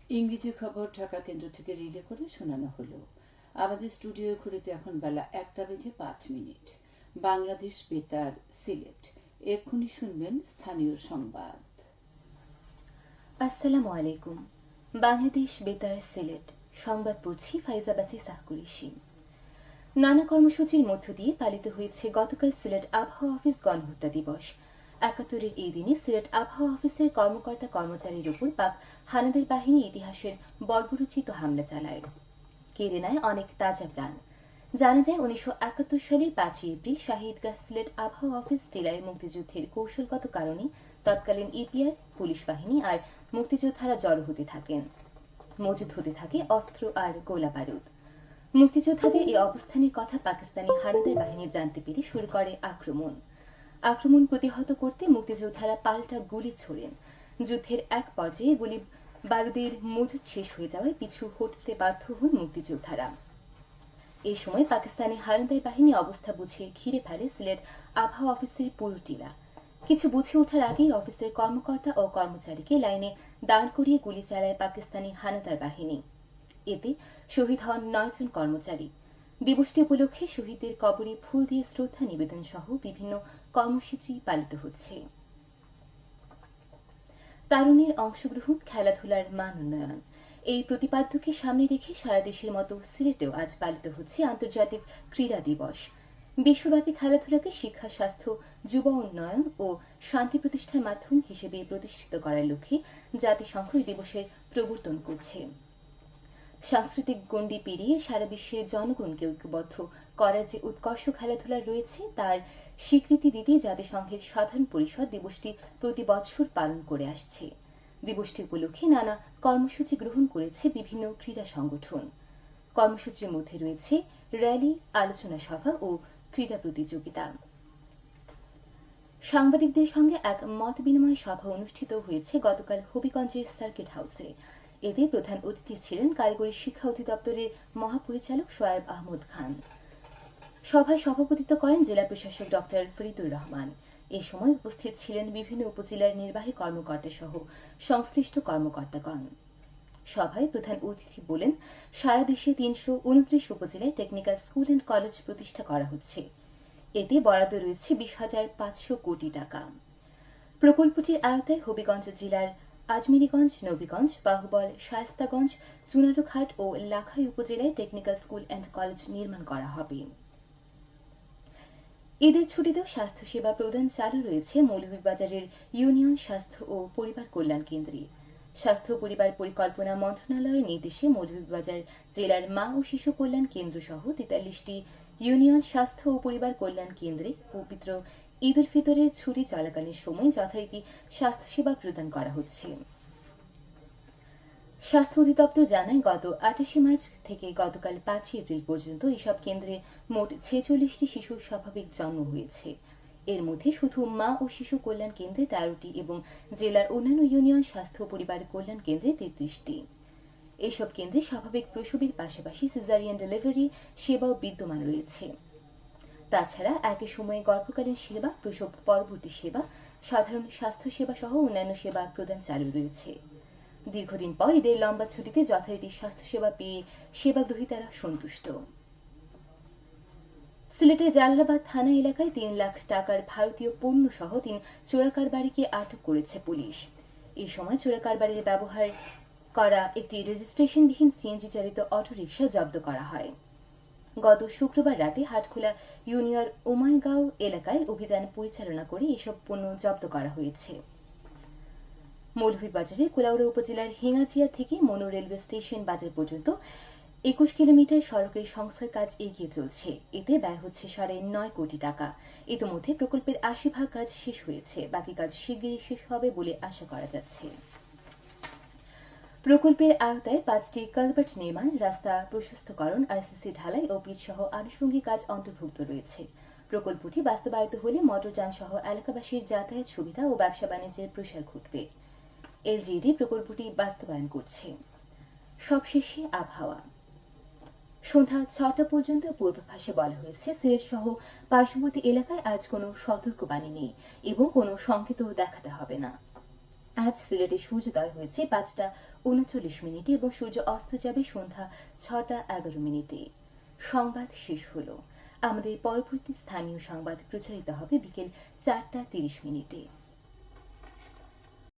ইংরেজি খবর ঢাকা কেন্দ্র থেকে রিলে করে শোনানো হলো। আমাদের স্টুডিও ঘড়িতে এখন বেলা 1:05। বাংলাদেশ বেতার, সিলেট। এক্ষুনি শুনবেন স্থানীয় সংবাদ। আসসালামু আলাইকুম। বাংলাদেশ বেতার, সিলেট। সংবাদ পড়ছি ফাইজা বাসি সাহকুরিশি। নানা কর্মসূচির মধ্য দিয়ে পালিত হয়েছে গতকাল সিলেট আবহাওয়া অফিস গণহত্যা দিবস। ৭১-এর এই দিনে সিলেট আবহাওয়া অফিসের কর্মকর্তা কর্মচারীর উপর পাক হানাদার বাহিনী ইতিহাসের বর্বরোচিত হামলা চালায়, কেড়ে নেয় অনেক তাজা প্রাণ। জানা যায় ১৯৭১ সালের ৫ই এপ্রিল শাহিদগাহ সিলেট আবহাওয়া অফিস টিলায় মুক্তিযুদ্ধের কৌশলগত কারণে তৎকালীন ইপিআর, পুলিশ বাহিনী আর মুক্তিযোদ্ধারা জড়ো হতে থাকেন। মজুদ হতে থাকে অস্ত্র আর গোলা বারুদ। মুক্তিযোদ্ধাদের এই অবস্থানের কথা পাকিস্তানি হানাদার বাহিনী জানতে পেরে শুরু করে আক্রমণ প্রতিহত করতে মুক্তিযোদ্ধারা পাল্টা গুলি ছোড়েন। যুদ্ধের এক পর্যায়ে গুলি বারুদের মজুদ শেষ হয়ে যাওয়ায় পিছু হটতে বাধ্য হন মুক্তিযোদ্ধারা। এই সময় পাকিস্তানি হানাদার বাহিনী অবস্থা বুঝে ঘিরে ফেলে সিলেট আবহাওয়া অফিসের পুরো টিলা। কিছু বুঝে ওঠার আগেই অফিসের কর্মকর্তা ও কর্মচারীকে লাইনে দাঁড় করিয়ে গুলি চালায় পাকিস্তানি হানাদার বাহিনী। এতে শহীদ হন ৯ জন কর্মচারী। দিবসটি উপলক্ষে শহীদদের কবরে ফুল দিয়ে শ্রদ্ধা নিবেদন সহ বিভিন্ন কর্মসূচি পালিত হচ্ছে। তারুণের অংশগ্রহণ, খেলাধুলার মান উন্নয়ন, এই প্রতিপাদ্যকে সামনে রেখে সারা দেশের মতো সিলেটেও আজ পালিত হচ্ছে আন্তর্জাতিক ক্রীড়া দিবস। বিশ্বব্যাপী খেলাধুলাকে শিক্ষা, স্বাস্থ্য, যুব উন্নয়ন ও শান্তি প্রতিষ্ঠার মাধ্যম হিসেবে প্রতিষ্ঠিত করার লক্ষ্যে জাতিসংঘ এই দিবসের প্রবর্তন করছে। সাংস্কৃতিক গণ্ডি পেরিয়ে সারা বিশ্বের জনগণকে ঐক্যবদ্ধ করার যে উৎকর্ষ খেলাধুলা রয়েছে তার স্বীকৃতি দিতে জাতিসংঘের সাধারণ পরিষদ দিবসটি প্রতি বছর পালন করে আসছে। দিবসটি উপলক্ষে নানা কর্মসূচি গ্রহণ করেছে বিভিন্ন ক্রীড়া সংগঠন। কর্মসূচির মধ্যে রয়েছে র্যালি, আলোচনা সভা ও ক্রীড়া প্রতিযোগিতা। সাংবাদিকদের সঙ্গে এক মত বিনিময় সভা অনুষ্ঠিত হয়েছে গতকাল হবিগঞ্জের সার্কিট হাউসে। এতে প্রধান অতিথি ছিলেন কারিগরি শিক্ষা অধিদপ্তরের মহাপরিচালক শোয়েব আহমদ খান। সভায় সভাপতিত্ব করেন জেলা প্রশাসক ডক্টর ফরিদুর রহমান। এ সময় উপস্থিত ছিলেন বিভিন্ন উপজেলার নির্বাহী কর্মকর্তা সহ সংশ্লিষ্ট কর্মকর্তাগণ। সভায় প্রধান অতিথি বলেন, সারা দেশে ৩২৯ উপজেলায় টেকনিক্যাল স্কুল অ্যান্ড কলেজ প্রতিষ্ঠা করা হচ্ছে। এতে বরাদ্দ রয়েছে ২০,৫০০ কোটি টাকা। প্রকল্পটির আওতায় হবিগঞ্জ জেলার আজমিরিগঞ্জ, নবীগঞ্জ, বাহুবল, শায়েস্তাগঞ্জ, চুনারুঘাট ও লাখাই উপজেলায় টেকনিক্যাল স্কুল অ্যান্ড কলেজ নির্মাণ করা হবে। ঈদের ছুটিতেও স্বাস্থ্যসেবা প্রদান চালু রয়েছে মৌলভীবাজারের ইউনিয়ন স্বাস্থ্য ও পরিবার কল্যাণ কেন্দ্রে। স্বাস্থ্য ও পরিবার পরিকল্পনা মন্ত্রণালয়ের নির্দেশে মৌলভীবাজার জেলার মা ও শিশু কল্যাণ কেন্দ্র সহ ৪৩টি ইউনিয়ন স্বাস্থ্য ও পরিবার কল্যাণ কেন্দ্রে পবিত্র ঈদ উল ফিতরের ছুটি চলাকালীন সময় যথারীতি স্বাস্থ্যসেবা প্রদান করা হচ্ছে। স্বাস্থ্য অধিদপ্তর জানায়, গত ২৮ মার্চ থেকে গতকাল ৫ এপ্রিল পর্যন্ত এসব কেন্দ্রে মোট ৪৬টি শিশুর স্বাভাবিক জন্ম হয়েছে। এর মধ্যে শুধু মা ও শিশু কল্যাণ কেন্দ্রে ১৩টি এবং জেলার অন্যান্য ইউনিয়ন স্বাস্থ্য ও পরিবার কল্যাণ কেন্দ্রে ৩৩টি। এসব কেন্দ্রে স্বাভাবিক প্রসবের পাশাপাশি সিজারিয়ান ডেলিভারি সেবাও বিদ্যমান রয়েছে। তাছাড়া একই সময়ে গর্ভকালীন সেবা, প্রসব পরবর্তী সেবা, সাধারণ স্বাস্থ্য সেবা সহ অন্যান্য সেবা প্রদান চালু রয়েছে। দীর্ঘদিন পর ঈদের লম্বা ছুটিতে যথারীতি স্বাস্থ্যসেবা পেয়ে সেবাগ্রহীতারা সন্তুষ্ট। সিলেটের জালালাবাদ থানা এলাকায় ৩ লাখ টাকার ভারতীয় পণ্য সহ ৩ চোরাকারবারিকে আটক করেছে পুলিশ। এই সময় চোরাকারবারির ব্যবহার করা একটি রেজিস্ট্রেশনবিহীন সিএনজি চালিত অটোরিকশা জব্দ করা হয়। গত শুক্রবার রাতে হাটখোলা ইউনিয়ন উমাইগাঁও এলাকায় অভিযান পরিচালনা করে এসব পণ্য জব্দ করা হয়েছে। মৌলভীবাজারের কুলাউড়া উপজেলার হিঙ্গাজিয়া থেকে মনো রেলওয়ে স্টেশন বাজার পর্যন্ত ২১ কিলোমিটার সড়কের সংস্কার কাজ এগিয়ে চলছে। এতে ব্যয় হচ্ছে ৯.৫ কোটি টাকা। ইতিমধ্যে প্রকল্পের ৮০% কাজ শেষ হয়েছে। বাকি কাজ শিগগিরই শেষ হবে বলে আশা করা যাচ্ছে। প্রকল্পের আওতায় ৫টি কালভার্ট নির্মাণ, রাস্তা প্রশস্তকরণ, আরসিসি ঢালাই ও পিচ সহ আনুষঙ্গিক কাজ অন্তর্ভুক্ত রয়েছে। প্রকল্পটি বাস্তবায়িত হলে মোটরযান সহ এলাকাবাসীর যাতায়াত সুবিধা ও ব্যবসা বাণিজ্যের প্রসার ঘটবে। এলজিইডি প্রকল্পটি বাস্তবায়ন করছে। সবশেষে আবহাওয়া। সন্ধ্যা ৬টা পর্যন্ত পূর্বাভাসে বলা হয়েছে, সিলেট সহ পার্শ্ববর্তী এলাকায় আজ কোনো সতর্কবাণী নেই এবং কোনো সংকেতও দেখাতে হবে না। আজ সিলেটে সূর্যোদয় হয়েছে 5:39 এবং সূর্য অস্ত যাবে সন্ধ্যা 6:11। সংবাদ শেষ হলো। আমাদের পরবর্তী স্থানীয় সংবাদ প্রচারিত হবে বিকেল 4:30।